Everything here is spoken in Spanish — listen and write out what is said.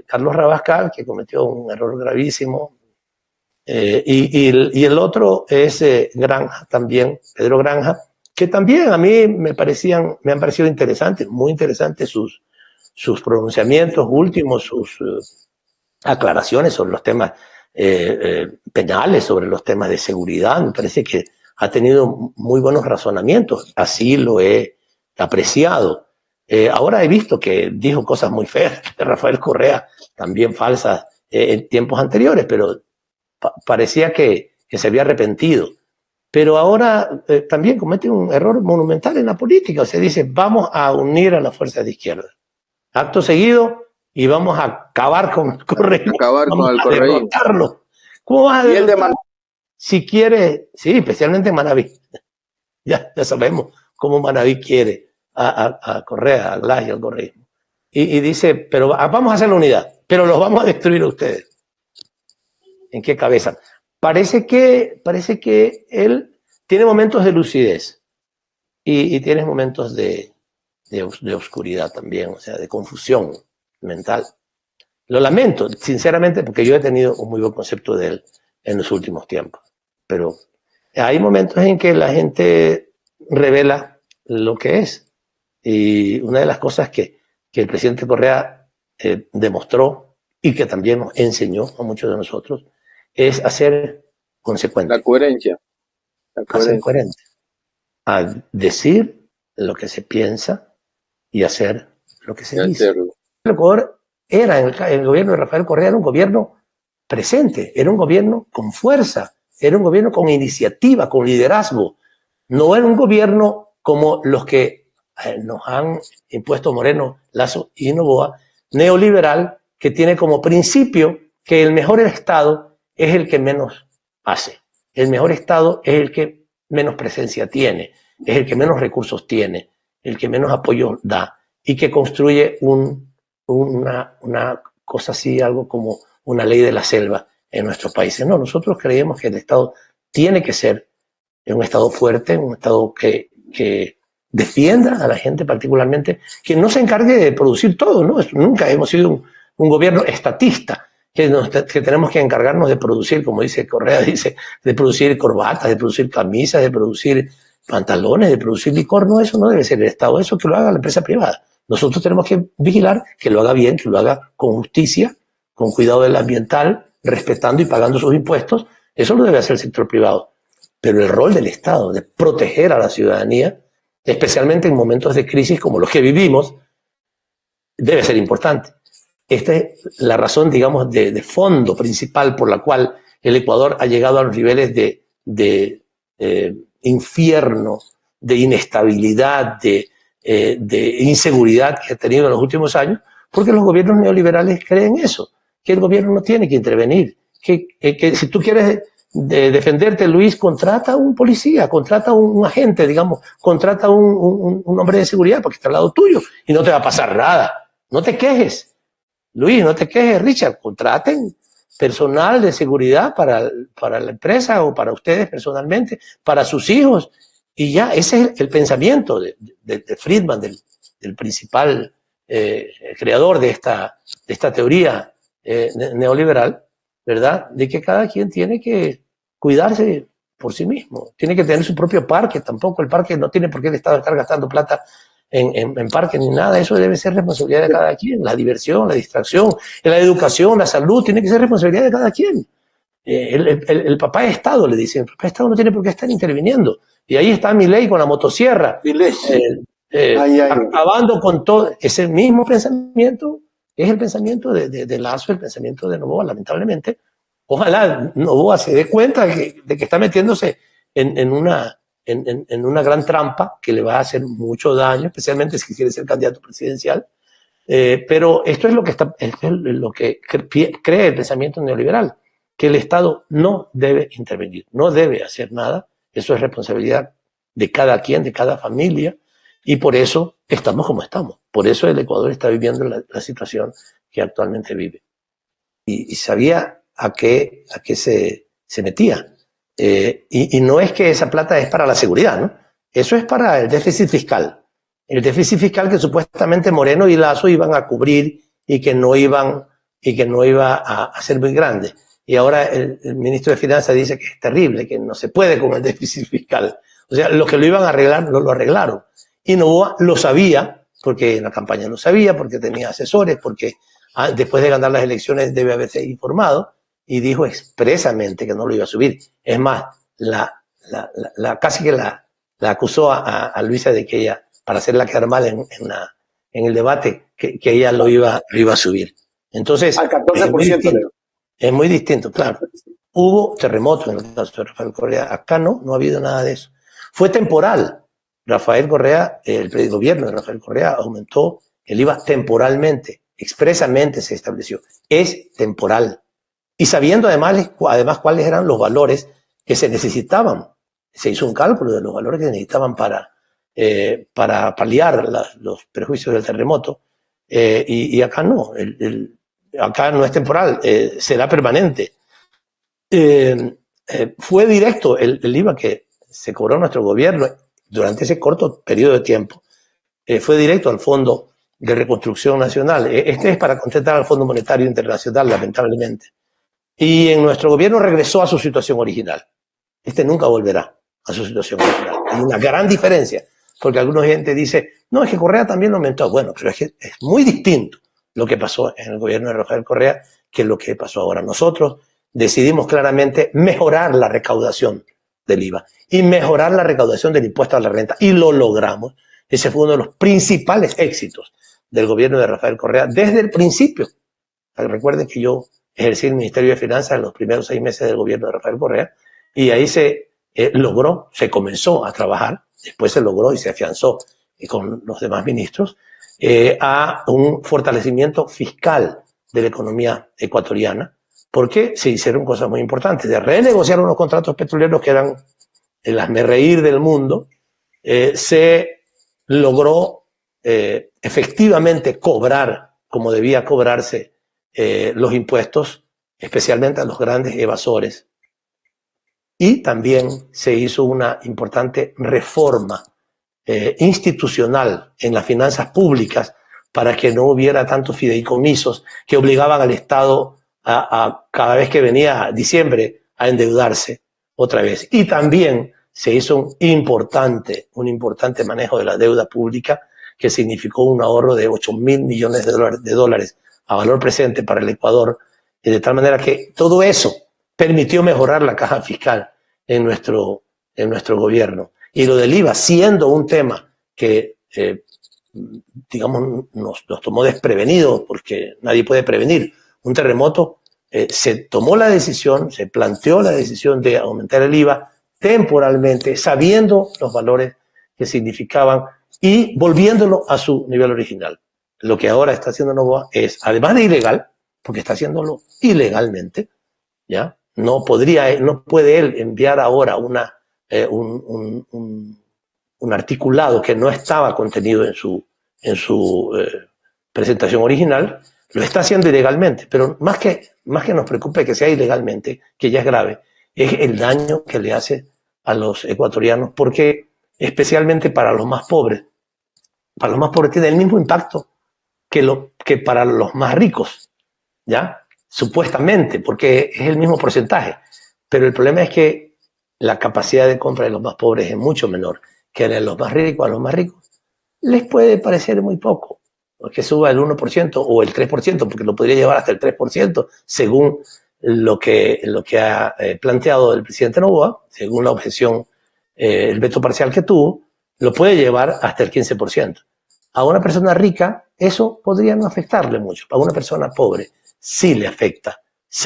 Carlos Rabascal, que cometió un error gravísimo, y el otro es Granja también, Pedro Granja, que también a mí me han parecido interesantes, muy interesantes sus pronunciamientos últimos, sus aclaraciones sobre los temas penales, sobre los temas de seguridad. Me parece que ha tenido muy buenos razonamientos, así lo he apreciado. Ahora he visto que dijo cosas muy feas de Rafael Correa, también falsas en tiempos anteriores, pero parecía que se había arrepentido. Pero ahora también comete un error monumental en la política. O sea, dice, vamos a unir a las fuerzas de izquierda. Acto seguido, y vamos a acabar con el correísmo. Vamos a derrotarlo. ¿Cómo vas a derrotarlo? Si quiere, sí, especialmente en Manaví. Ya sabemos cómo Manaví quiere a Correa, a Glass y al correísmo. Y dice, pero vamos a hacer la unidad, pero los vamos a destruir a ustedes. ¿En qué cabeza? Parece que él tiene momentos de lucidez y tiene momentos de oscuridad también, o sea, de confusión mental. Lo lamento, sinceramente, porque yo he tenido un muy buen concepto de él en los últimos tiempos. Pero hay momentos en que la gente revela lo que es. Y una de las cosas que el presidente Correa demostró y que también nos enseñó a muchos de nosotros es a ser consecuente. La coherencia. A ser coherente. A decir lo que se piensa y hacer lo que se dice. El Ecuador era, en el gobierno de Rafael Correa, era un gobierno presente, era un gobierno con fuerza, era un gobierno con iniciativa, con liderazgo. No era un gobierno como los que nos han impuesto Moreno, Lasso y Noboa, neoliberal, que tiene como principio que el mejor Estado es el que menos hace. El mejor Estado es el que menos presencia tiene, es el que menos recursos tiene, el que menos apoyo da y que construye una cosa así, algo como una ley de la selva en nuestros países. No, nosotros creemos que el Estado tiene que ser un Estado fuerte, un Estado que defienda a la gente particularmente, que no se encargue de producir todo, ¿no? Nunca hemos sido un gobierno estatista, que tenemos que encargarnos de producir, como dice Correa, dice, de producir corbatas, de producir camisas, de producir pantalones, de producir licor. No, eso no debe ser el Estado, eso que lo haga la empresa privada. Nosotros tenemos que vigilar que lo haga bien, que lo haga con justicia, con cuidado del ambiental, respetando y pagando sus impuestos. Eso lo debe hacer el sector privado. Pero el rol del Estado de proteger a la ciudadanía, especialmente en momentos de crisis como los que vivimos, debe ser importante. Esta es la razón, digamos, de fondo principal por la cual el Ecuador ha llegado a los niveles de infierno, de inestabilidad, de inseguridad que ha tenido en los últimos años, porque los gobiernos neoliberales creen eso, que el gobierno no tiene que intervenir, que si tú quieres defenderte, Luis, contrata a un policía, contrata a un agente, digamos, contrata a un hombre de seguridad porque está al lado tuyo y no te va a pasar nada. No te quejes, Luis, no te quejes, Richard, contraten personal de seguridad para la empresa o para ustedes personalmente, para sus hijos. Y ya, ese es el pensamiento de Friedman, del principal creador de esta teoría neoliberal, ¿verdad? De que cada quien tiene que cuidarse por sí mismo, tiene que tener su propio parque. Tampoco el parque no tiene por qué el Estado estar gastando plata en parques ni nada. Eso debe ser responsabilidad de cada quien. La diversión, la distracción, la educación, la salud, tiene que ser responsabilidad de cada quien. El papá de Estado, le dicen, el papá de Estado no tiene por qué estar interviniendo. Y ahí está Milei con la motosierra, acabando con todo. Ese mismo pensamiento es el pensamiento de Lasso, el pensamiento de Noboa, lamentablemente. Ojalá Noboa se dé cuenta de que está metiéndose en una gran trampa que le va a hacer mucho daño, especialmente si quiere ser candidato presidencial. Pero esto es lo que cree el pensamiento neoliberal, que el Estado no debe intervenir, no debe hacer nada. Eso es responsabilidad de cada quien, de cada familia, y por eso estamos como estamos. Por eso el Ecuador está viviendo la situación que actualmente vive. Y sabía a qué se metía. Y no es que esa plata es para la seguridad, ¿no? Eso es para el déficit fiscal. El déficit fiscal que supuestamente Moreno y Lasso iban a cubrir y que no iba a ser muy grande. Y ahora el ministro de Finanzas dice que es terrible, que no se puede con el déficit fiscal. O sea, los que lo iban a arreglar no lo arreglaron. Y Noboa lo sabía, porque en la campaña lo sabía, porque tenía asesores, porque después de ganar las elecciones debe haberse informado, y dijo expresamente que no lo iba a subir. Es más, casi que la acusó a Luisa de que ella, para hacerla quedar mal en el debate, que ella lo iba a subir. Entonces, al 14%, es muy distinto, claro. Hubo terremotos en el caso de Rafael Correa. Acá no ha habido nada de eso. Fue temporal. Rafael Correa, el gobierno de Rafael Correa aumentó el IVA temporalmente, expresamente se estableció. Es temporal. Y sabiendo además cuáles eran los valores que se necesitaban. Se hizo un cálculo de los valores que se necesitaban para paliar los perjuicios del terremoto. Y acá no. Acá no es temporal, será permanente. Fue directo el IVA que se cobró nuestro gobierno durante ese corto periodo de tiempo. Fue directo al Fondo de Reconstrucción Nacional. Este es para contentar al Fondo Monetario Internacional, lamentablemente. Y en nuestro gobierno regresó a su situación original. Este nunca volverá a su situación original. Hay una gran diferencia, porque alguna gente dice, no, es que Correa también lo aumentó. Bueno, pero es que es muy distinto lo que pasó en el gobierno de Rafael Correa que lo que pasó ahora. Nosotros decidimos claramente mejorar la recaudación del IVA y mejorar la recaudación del impuesto a la renta, y lo logramos. Ese fue uno de los principales éxitos del gobierno de Rafael Correa desde el principio. Recuerden que yo ejercí el Ministerio de Finanzas en los primeros 6 meses del gobierno de Rafael Correa, y ahí se logró, se comenzó a trabajar, después se logró y se afianzó con los demás ministros, a un fortalecimiento fiscal de la economía ecuatoriana, porque se hicieron cosas muy importantes, de renegociar unos contratos petroleros que eran el hazmerreír del mundo. Se logró efectivamente cobrar como debía cobrarse los impuestos, especialmente a los grandes evasores. Y también se hizo una importante reforma institucional en las finanzas públicas para que no hubiera tantos fideicomisos que obligaban al Estado a cada vez que venía diciembre a endeudarse otra vez. Y también se hizo un importante manejo de la deuda pública, que significó un ahorro de 8.000 millones de dólares a valor presente para el Ecuador, de tal manera que todo eso permitió mejorar la caja fiscal en nuestro gobierno. Y lo del IVA, siendo un tema que, digamos, nos tomó desprevenidos, porque nadie puede prevenir un terremoto, se tomó la decisión, se planteó la decisión de aumentar el IVA temporalmente, sabiendo los valores que significaban y volviéndolo a su nivel original. Lo que ahora está haciendo Noboa es, además de ilegal, porque está haciéndolo ilegalmente, ¿ya? No puede él enviar ahora un articulado que no estaba contenido en su presentación original. Lo está haciendo ilegalmente, pero más que nos preocupe que sea ilegalmente, que ya es grave, es el daño que le hace a los ecuatorianos, porque especialmente para los más pobres tiene el mismo impacto que para los más ricos, ¿ya? Supuestamente, porque es el mismo porcentaje. Pero el problema es que la capacidad de compra de los más pobres es mucho menor que la de los más ricos. A los más ricos les puede parecer muy poco, que suba el 1% o el 3%, porque lo podría llevar hasta el 3%, según lo que ha planteado el presidente Noboa, según la objeción, el veto parcial que tuvo, lo puede llevar hasta el 15%. A una persona rica eso podría no afectarle mucho, a una persona pobre sí le afecta